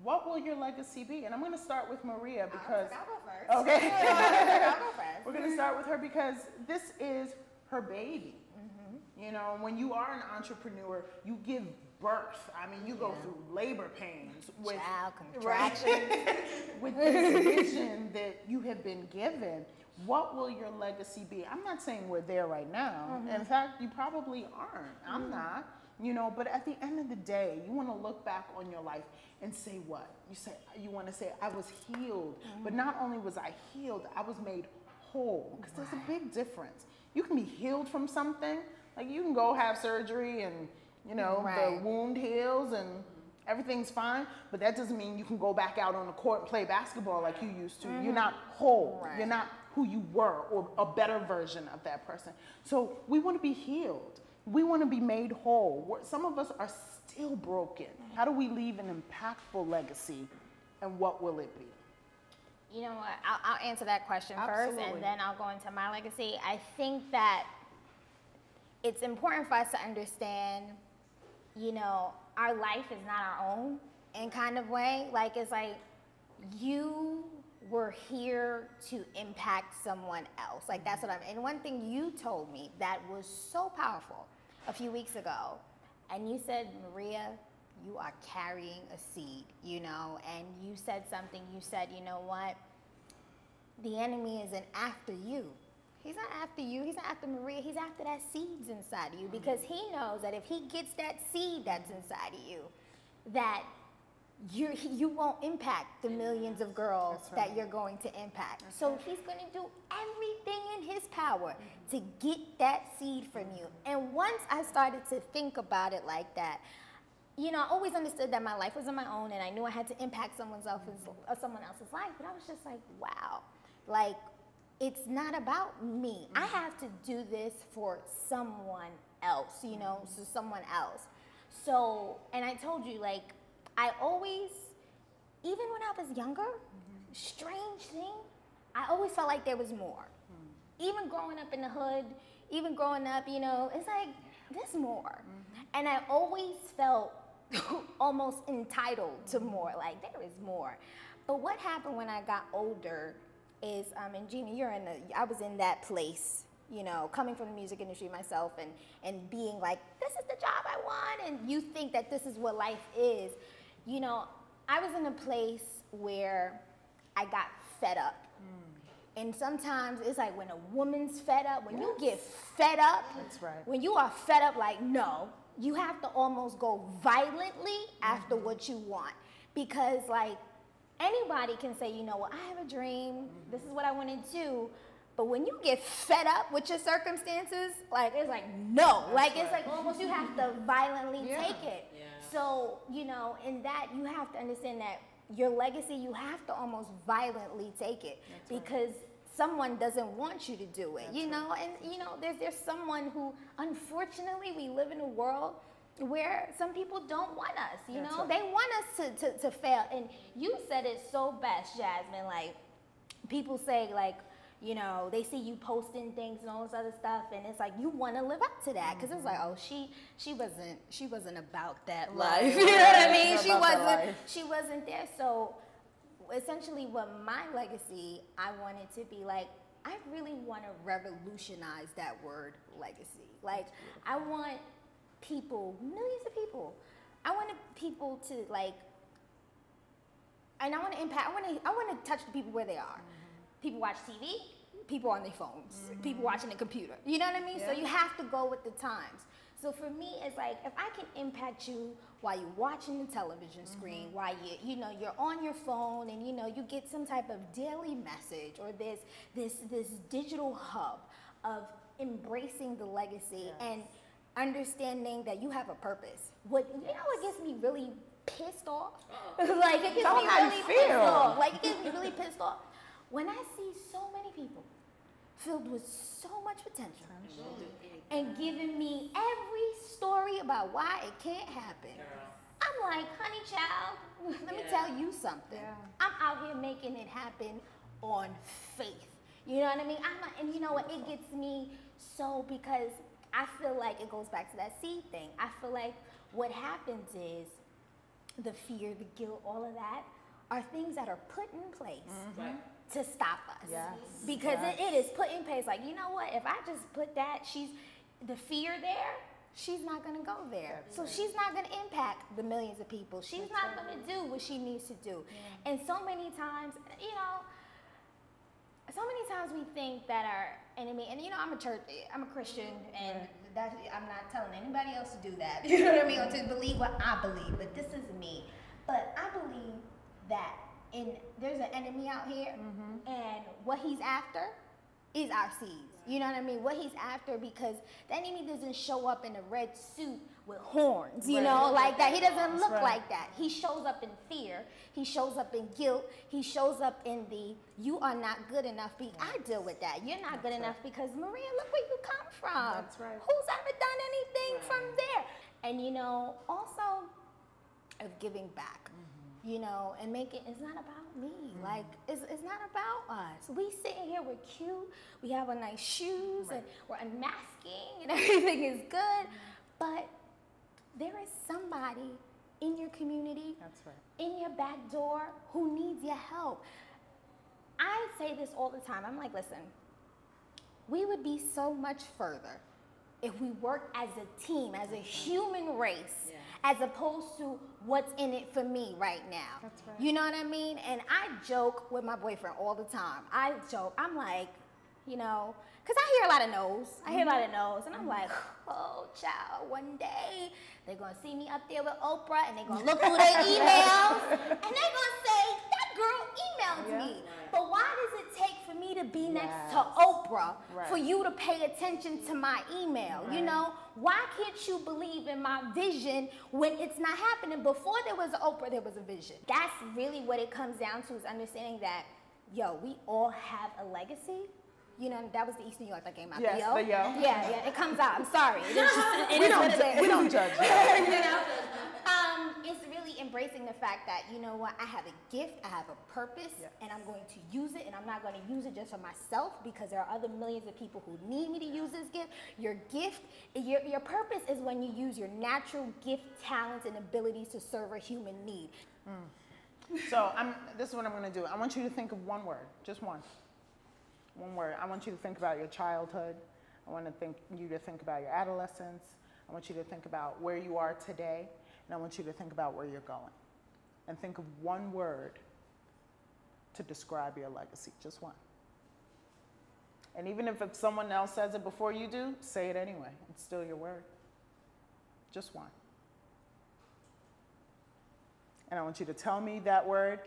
what will your legacy be? And I'm going to start with Maria because... I'll go first. Okay. I'll go first. We're going to start with her because this is her baby. You know, when you are an entrepreneur, you give birth. I mean, you go through labor pains with child contractions. With this vision that you have been given. What will your legacy be? I'm not saying we're there right now. In fact, you probably aren't. I'm not. You know, but at the end of the day, you want to look back on your life and say what? You want to say, I was healed. But not only was I healed, I was made whole. Because there's a big difference. You can be healed from something. Like you can go have surgery and, you know, the wound heals and everything's fine. But that doesn't mean you can go back out on the court and play basketball like you used to. You're not whole. You're not who you were or a better version of that person. So we want to be healed. We want to be made whole. Some of us are still broken. How do we leave an impactful legacy, and what will it be? You know what? I'll answer that question first, and then I'll go into my legacy. I think that it's important for us to understand, you know, our life is not our own in kind of way. Like, it's like you were here to impact someone else. Like, that's what and one thing you told me that was so powerful a few weeks ago, and you said, Maria, you are carrying a seed, you know, and you said something, you said, you know what, the enemy isn't after you. He's not after you, he's not after Maria, he's after that seed's inside of you, because he knows that if he gets that seed that's inside of you, that you won't impact the millions of girls that you're going to impact. So he's going to do everything in his power to get that seed from you. And once I started to think about it like that, you know, I always understood that my life was on my own and I knew I had to impact someone else's life, but I was just like, wow, like, it's not about me. I have to do this for someone else, you know, so someone else. So, and I told you, like, I always, even when I was younger, strange thing, I always felt like there was more. Even growing up in the hood, even growing up, you know, it's like, there's more. And I always felt almost entitled to more, like there is more. But what happened when I got older is, and Gina, I was in that place, you know, coming from the music industry myself and being like, this is the job I want, and you think that this is what life is. You know, I was in a place where I got fed up. And sometimes it's like when a woman's fed up, when you get fed up, when you are fed up, like, no, you have to almost go violently after what you want. Because, like, anybody can say, you know, well, I have a dream, this is what I want to do. But when you get fed up with your circumstances, like, it's like, no. Like, it's like almost you have to violently take it. So, you know, in that, you have to understand that your legacy, you have to almost violently take it because someone doesn't want you to do it, you know? And, you know, there's someone who, unfortunately, we live in a world where some people don't want us, you know? They want us to fail. And you said it so best, Jasmine, like, people say, like, you know, they see you posting things and all this other stuff, and it's like you want to live up to that because it's like, oh, she wasn't about that life. You know what I mean? She wasn't there. So essentially, what my legacy, I wanted to be like, I really want to revolutionize that word legacy. Like, I want people, millions of people. I wanted people to like, and I want to impact. I want to touch the people where they are. People watch TV, people on their phones, people watching the computer. You know what I mean? So you have to go with the times. So for me, it's like, if I can impact you while you're watching the television screen, while you're on your phone and, you know, you get some type of daily message or this digital hub of embracing the legacy and understanding that you have a purpose. You know what gets me really pissed off? Like, it gets me really pissed off. Like, it gets me really pissed off. When I see so many people filled with so much potential and giving me every story about why it can't happen, I'm like, honey child, let me tell you something. I'm out here making it happen on faith. You know what I mean? And you know what? It gets me so, because I feel like it goes back to that seed thing. I feel like what happens is the fear, the guilt, all of that are things that are put in place to stop us. Yes. Because it is put in place. Like, you know what? If I just put that, the fear there, she's not going to go there. So she's not going to impact the millions of people. She's not going to do what she needs to do. Yeah. And so many times, you know, we think that our enemy, and you know, I'm a Christian, and I'm not telling anybody else to do that. You know what I mean? Or to believe what I believe, but this is me. But I believe that there's an enemy out here, and what he's after is our seeds. You know what I mean? What he's after, because the enemy doesn't show up in a red suit with horns, you know, like that. He doesn't look like that. He shows up in fear. He shows up in guilt. He shows up in you are not good enough. I deal with that. You're not good enough because, Maria, look where you come from. That's right. Who's ever done anything from there? And, you know, also of giving back. You know, and it's not about me. Like, it's not about us. We sitting here, we're cute, we have on nice shoes, and we're unmasking, and everything is good. But there is somebody in your community, in your back door, who needs your help. I say this all the time. I'm like, listen, we would be so much further if we worked as a team, as a human race, as opposed to what's in it for me right now. That's right. You know what I mean? And I joke with my boyfriend all the time. I'm like, you know, because I hear a lot of no's. And I'm like, oh, child, one day they're going to see me up there with Oprah, and they're going to look through their emails, and they're going to say, that girl emailed me. But why does it take for me to be next to Oprah for you to pay attention to my email? You know, why can't you believe in my vision when it's not happening? Before there was Oprah, there was a vision. That's really what it comes down to, is understanding that, yo, we all have a legacy. You know, that was the East New York that came out. Yes, the yo. The yo. Yeah, it comes out. I'm sorry. It is just, it is what it is. We don't judge. You know? It's really embracing the fact that, you know what, I have a gift, I have a purpose, and I'm going to use it, and I'm not going to use it just for myself, because there are other millions of people who need me to use this gift. Your gift, your purpose is when you use your natural gift, talents, and abilities to serve a human need. So this is what I'm going to do. I want you to think of one word, just one. One word. I want you to think about your childhood. I want you to think about your adolescence. I want you to think about where you are today. And I want you to think about where you're going. And think of one word to describe your legacy, just one. And even if someone else says it before you do, say it anyway. It's still your word. Just one. And I want you to tell me that word,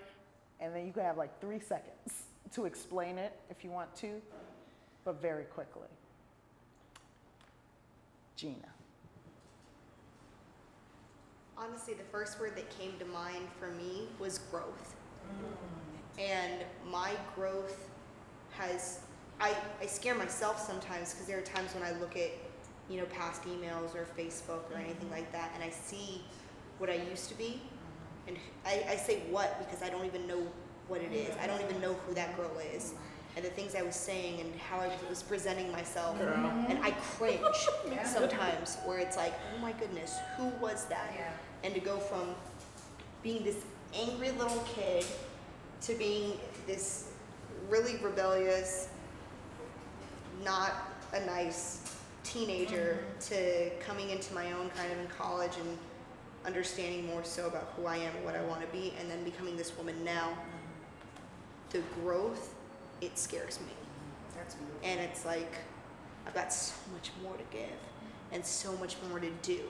and then you can have like 3 seconds to explain it if you want to, but very quickly. Gina. Honestly, the first word that came to mind for me was growth. And my growth I scare myself sometimes, because there are times when I look at, you know, past emails or Facebook or anything like that, and I see what I used to be. And I say what because I don't even know what it is. I don't even know who that girl is. And the things I was saying and how I was presenting myself. And I cringe sometimes, where it's like, oh my goodness, who was that? And to go from being this angry little kid to being this really rebellious, not a nice teenager, to coming into my own kind of in college and understanding more so about who I am and what I want to be, and then becoming this woman now. The growth, it scares me. That's beautiful. And it's like, I've got so much more to give and so much more to do.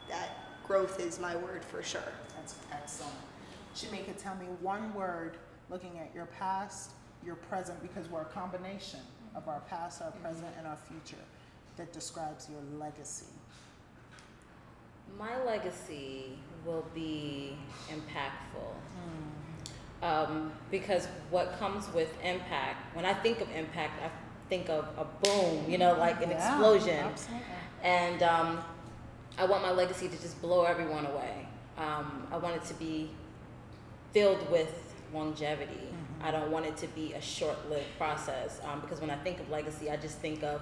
That growth is my word for sure. That's excellent. Shamika, tell me one word, looking at your past, your present, because we're a combination of our past, our present, and our future, that describes your legacy. My legacy will be impactful. Because what comes with impact, when I think of impact, I think of a boom, you know, like an explosion. Absolutely. And I want my legacy to just blow everyone away. I want it to be filled with longevity. I don't want it to be a short-lived process, because when I think of legacy, I just think of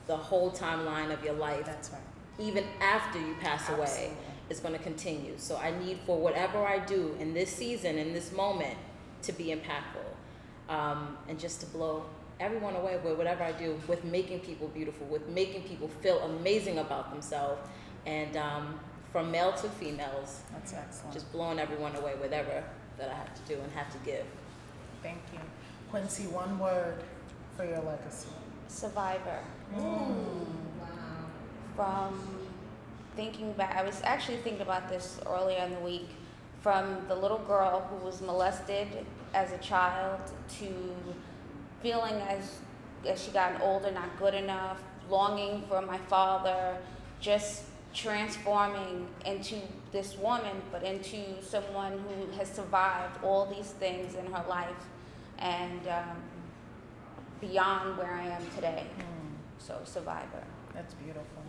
the whole timeline of your life. That's right. Even after you pass away. is going to continue. So I need for whatever I do in this season, in this moment, to be impactful, and just to blow everyone away with whatever I do, with making people beautiful, with making people feel amazing about themselves, and from male to females. That's excellent. Just blowing everyone away with whatever that I have to do and have to give. Thank you. Quincy, one word for your legacy. Survivor. Wow. From thinking back, I was actually thinking about this earlier in the week, from the little girl who was molested as a child to feeling as she got older not good enough, longing for my father, just transforming into this woman, but into someone who has survived all these things in her life and beyond where I am today. So survivor. That's beautiful.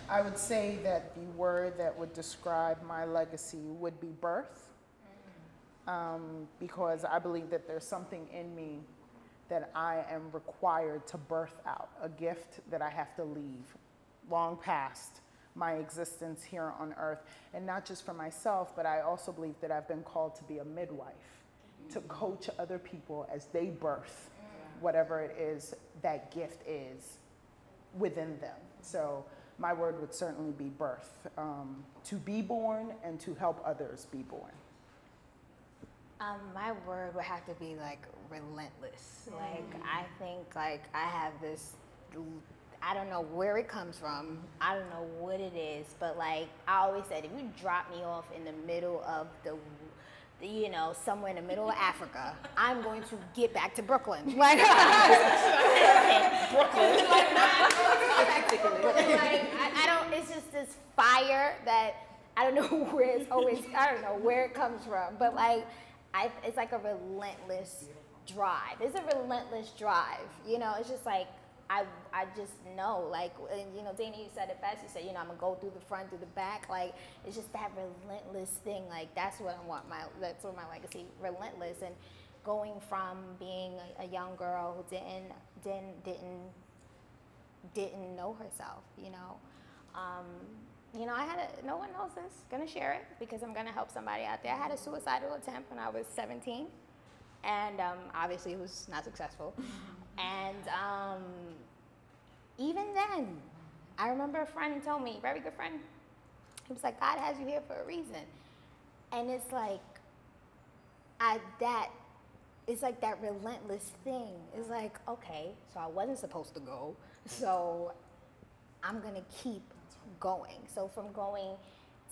I would say that the word that would describe my legacy would be birth, because I believe that there's something in me that I am required to birth out, a gift that I have to leave long past my existence here on earth. And not just for myself, but I also believe that I've been called to be a midwife, to coach other people as they birth whatever it is that gift is within them. So my word would certainly be birth, to be born and to help others be born. My word would have to be like relentless. Like I think like I have this, I don't know where it comes from, I don't know what it is, but like I always said, if you drop me off in the middle of the, you know, somewhere in the middle of Africa, I'm going to get back to Brooklyn. Like, Brooklyn. Like, I don't, it's just this fire that I don't know where it's always, I don't know where it comes from, but like, it's like a relentless drive. It's a relentless drive, you know, it's just like, I just know, like, and, you know, Dana, you said it best. You said, you know, I'm gonna go through the front, through the back. Like, it's just that relentless thing. Like, that's what I want. That's what my legacy, relentless. And going from being a young girl who didn't know herself, you know. You know, no one knows this. Gonna share it because I'm gonna help somebody out there. I had a suicidal attempt when I was 17, and obviously it was not successful. And even then, I remember a friend told me, very good friend, he was like, God has you here for a reason. And it's like, it's like that relentless thing. It's like, okay, so I wasn't supposed to go, so I'm gonna keep going. So from going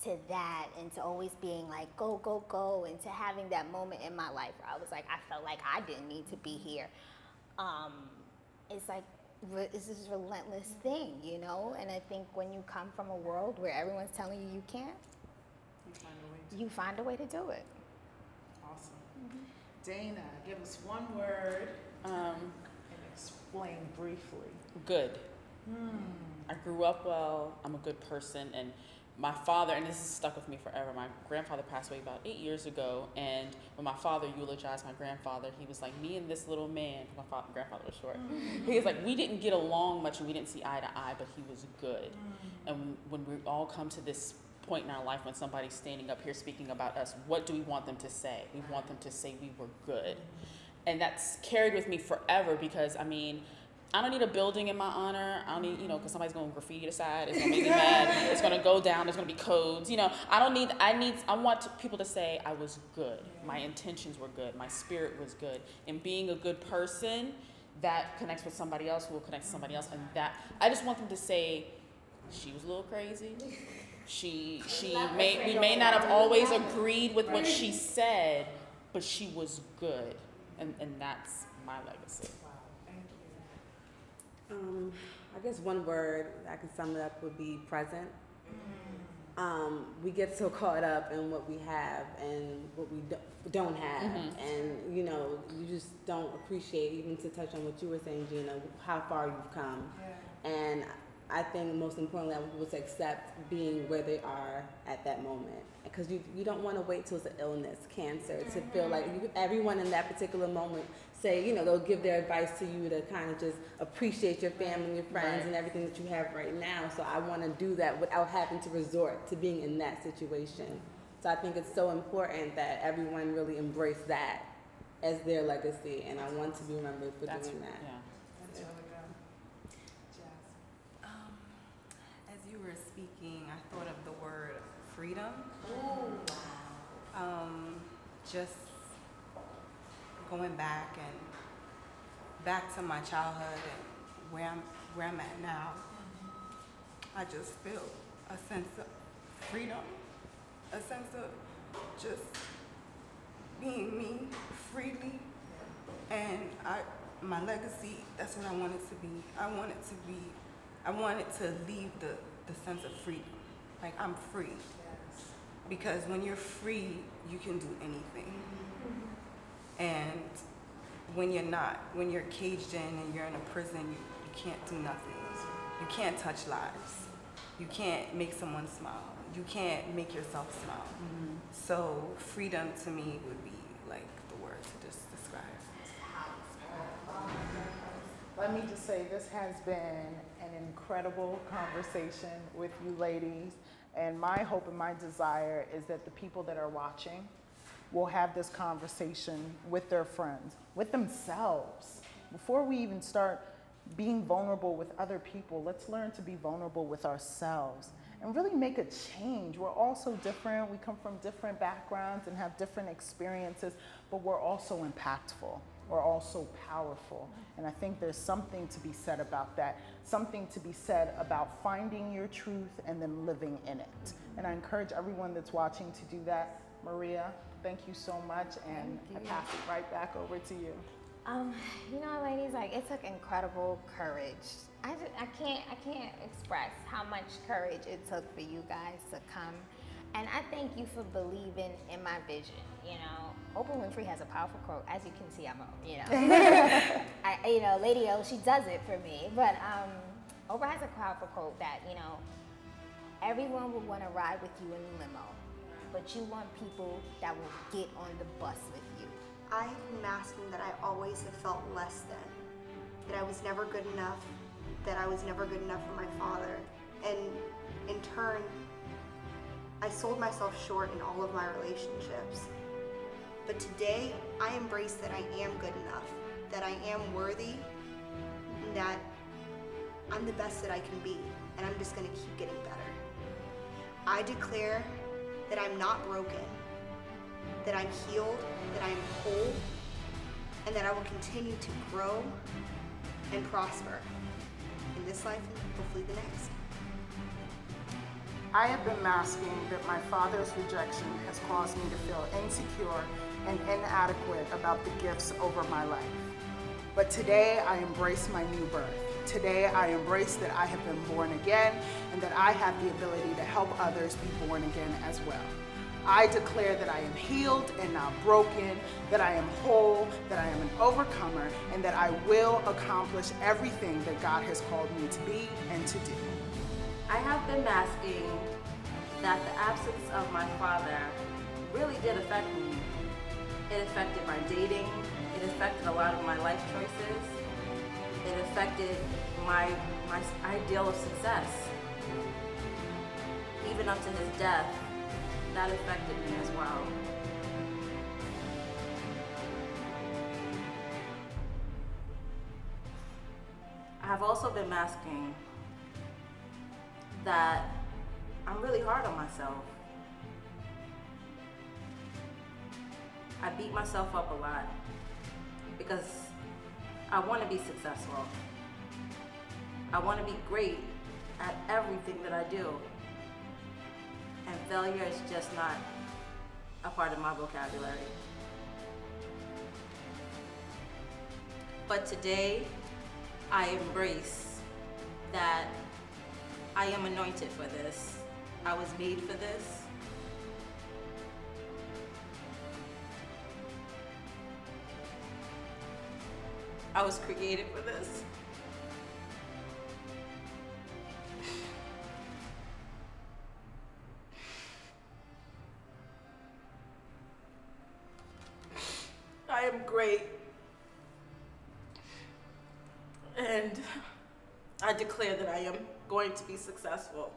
to that and to always being like, go, go, go, and to having that moment in my life where I was like, I felt like I didn't need to be here. It's like, it's this relentless thing, you know? And I think when you come from a world where everyone's telling you you can't, you find a way to do it. Awesome. Dana, give us one word and explain briefly. Good. I grew up well. I'm a good person, and my father, and this has stuck with me forever, my grandfather passed away about 8 years ago, and when my father eulogized my grandfather, he was like, me and this little man, my grandfather was short, he was like, we didn't get along much and we didn't see eye to eye, but he was good. And when we all come to this point in our life when somebody's standing up here speaking about us, what do we want them to say? We want them to say we were good. And that's carried with me forever because, I mean, I don't need a building in my honor. I don't need, you know, because somebody's going to graffiti the side. It's going to make me mad. It's going to go down. There's going to be codes. You know, I want people to say I was good. My intentions were good. My spirit was good. And being a good person, that connects with somebody else who will connect to somebody else. And that, I just want them to say, she was a little crazy. We may not have always agreed with what she said, but she was good. And that's my legacy. I guess one word I can sum it up would be present. We get so caught up in what we have and what we don't have, and you know, you just don't appreciate, even to touch on what you were saying, Gina, how far you've come. And I think most importantly, I want people to accept being where they are at that moment. Because you don't want to wait till it's an illness, cancer, to feel like everyone in that particular moment say, they'll give their advice to you to kind of just appreciate your family, your friends, and everything that you have right now. So I want to do that without having to resort to being in that situation. So I think it's so important that everyone really embrace that as their legacy, and I want to be remembered for doing that. Yeah. That's really good. Jazz. As you were speaking, I thought of the word freedom. Ooh, wow. Just going back to my childhood and where I'm at now. I just feel a sense of freedom, a sense of just being me freely, and my legacy, that's what I want it to be. I want it to leave the sense of freedom. Like, I'm free. Yes. Because when you're free, you can do anything. And when you're not, when you're caged in and you're in a prison, you can't do nothing. You can't touch lives. You can't make someone smile. You can't make yourself smile. So freedom to me would be like the word to just describe. Let me just say, this has been an incredible conversation with you ladies. And my hope and my desire is that the people that are watching will have this conversation with their friends, with themselves. Before we even start being vulnerable with other people, let's learn to be vulnerable with ourselves and really make a change. We're all so different. We come from different backgrounds and have different experiences, but we're also impactful. We're also powerful. And I think there's something to be said about that, something to be said about finding your truth and then living in it. And I encourage everyone that's watching to do that. Maria, thank you so much, and I pass it right back over to you. Ladies, like, it took incredible courage. I can't express how much courage it took for you guys to come. And I thank you for believing in my vision. Oprah Winfrey has a powerful quote. As you can see, I'm Lady O, she does it for me. But Oprah has a powerful quote that, everyone will want to ride with you in the limo, but you want people that will get on the bus with you. I'm masking that I always have felt less than, that I was never good enough, that I was never good enough for my father. And in turn, I sold myself short in all of my relationships. But today, I embrace that I am good enough, that I am worthy, and that I'm the best that I can be, and I'm just gonna keep getting better. I declare that I'm not broken, that I'm healed, that I am whole, and that I will continue to grow and prosper in this life and hopefully the next. I have been masking that my father's rejection has caused me to feel insecure and inadequate about the gifts over my life. But today I embrace my new birth. Today I embrace that I have been born again and that I have the ability to help others be born again as well. I declare that I am healed and not broken, that I am whole, that I am an overcomer, and that I will accomplish everything that God has called me to be and to do. I have been masking that the absence of my father really did affect me. It affected my dating, it affected a lot of my life choices, it affected my ideal of success. Even up to his death, that affected me as well. I have also been masking that I'm really hard on myself. I beat myself up a lot because I want to be successful. I want to be great at everything that I do. And failure is just not a part of my vocabulary. But today, I embrace that I am anointed for this. I was made for this. I was created for this. am great. And I declare that I am going to be successful.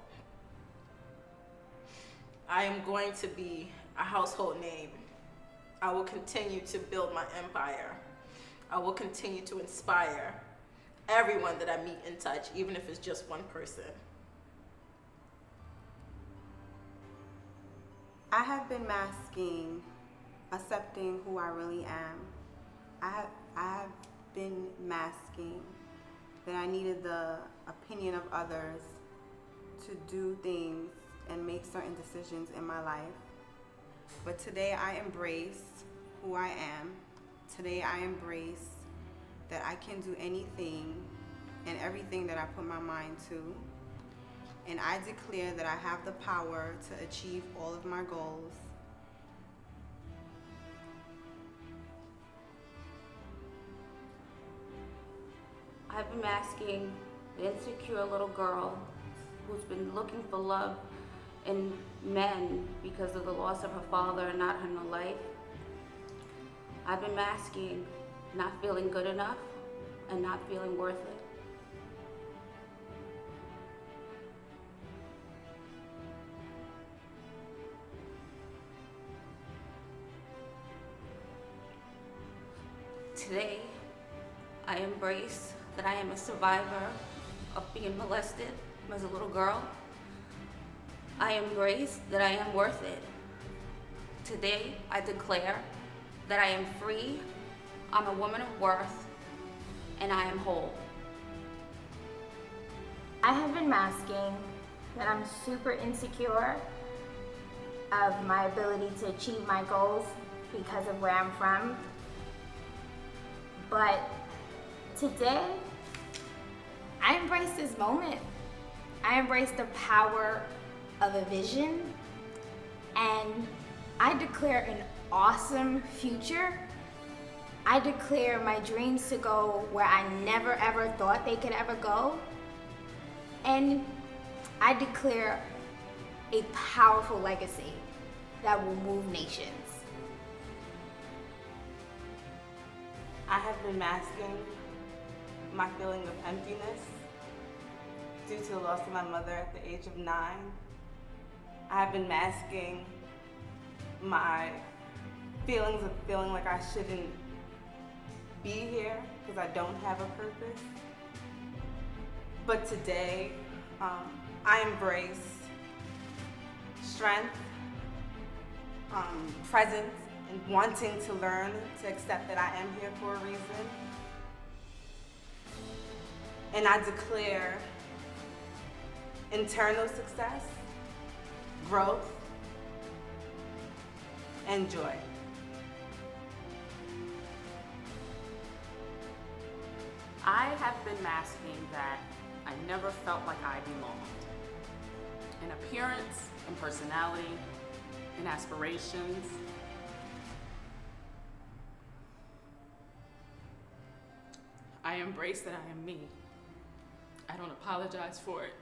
I am going to be a household name. I will continue to build my empire. I will continue to inspire everyone that I meet and touch, even if it's just one person. I have been masking, accepting who I really am. I have been masking that I needed the opinion of others to do things and make certain decisions in my life. But today I embrace who I am. Today I embrace that I can do anything and everything that I put my mind to. And I declare that I have the power to achieve all of my goals. I've been masking the insecure little girl who's been looking for love in men because of the loss of her father and not in her life. I've been masking not feeling good enough and not feeling worth it. Today, I embrace that I am a survivor of being molested as a little girl. I embrace that I am worth it. Today, I declare that I am free, I'm a woman of worth, and I am whole. I have been masking that I'm super insecure of my ability to achieve my goals because of where I'm from. But today, I embrace this moment. I embrace the power of a vision, and I declare an awesome future. I declare my dreams to go where I never ever thought they could ever go. And I declare a powerful legacy that will move nations. I have been masking my feeling of emptiness due to the loss of my mother at the age of 9. I have been masking my feelings of feeling like I shouldn't be here because I don't have a purpose. But today, I embrace strength, presence, and wanting to learn to accept that I am here for a reason. And I declare internal success, growth, and joy. I have been masking that I never felt like I belonged. In appearance, in personality, in aspirations. I embrace that I am me. I don't apologize for it.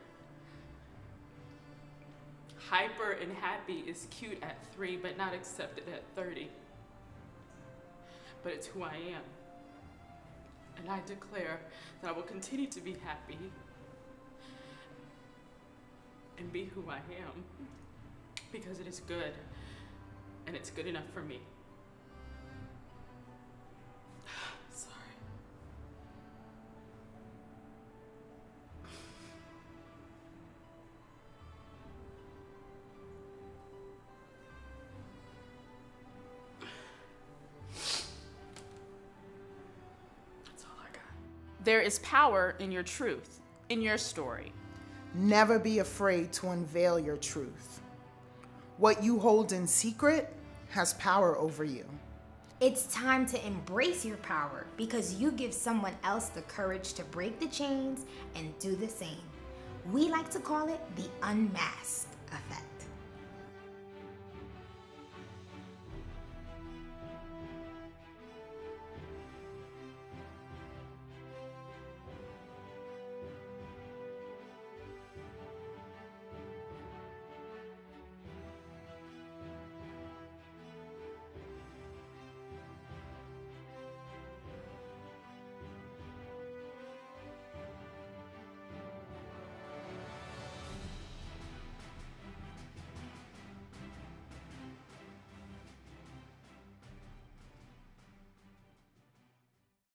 Hyper and happy is cute at 3, but not accepted at 30. But it's who I am. And I declare that I will continue to be happy and be who I am because it is good and it's good enough for me. Sorry. There is power in your truth, in your story. Never be afraid to unveil your truth. What you hold in secret has power over you. It's time to embrace your power because you give someone else the courage to break the chains and do the same. We like to call it the unmasked effect.